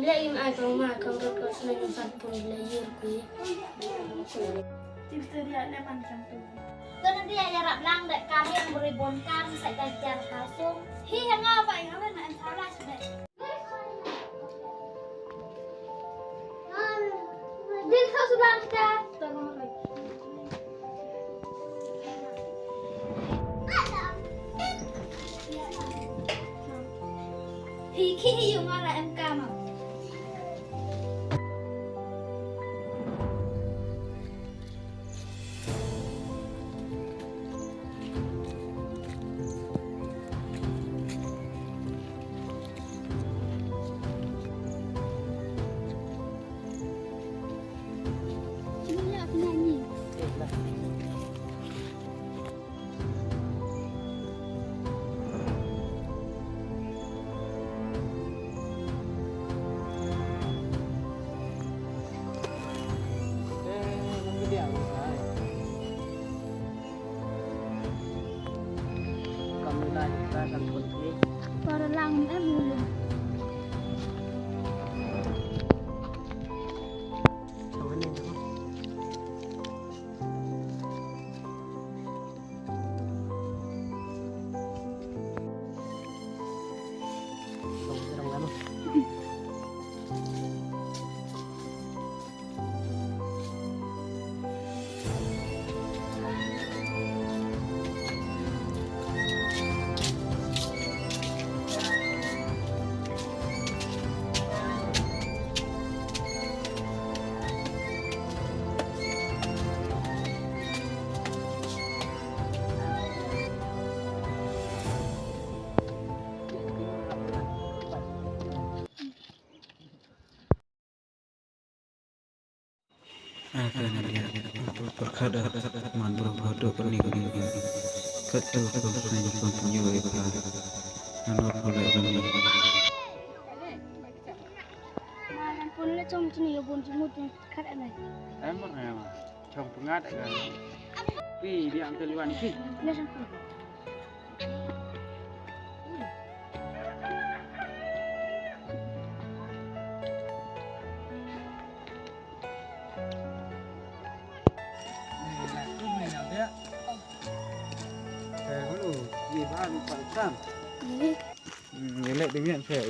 Lain akan makan rekod senang satu layar kui. Tips dia ada macam tu. Karena dia jarak lang dek kami yang meribonkan saya gajar kasung. Hi yang apa yang apa nak salah sudah. Din kau sudah kita. Tolong lagi. Hi yung ala MK mah. Para lang dulu. Akan dia berkada mandur bodoh pening kecil hanya punya iba anor oleh ini Malam pun le trong sini bon jemut kat anai. Emang ya, cong pengat kan. Pi dia ambil luan pi. Le sang. Dulu, di bahan 400. Ini lek dengan saya.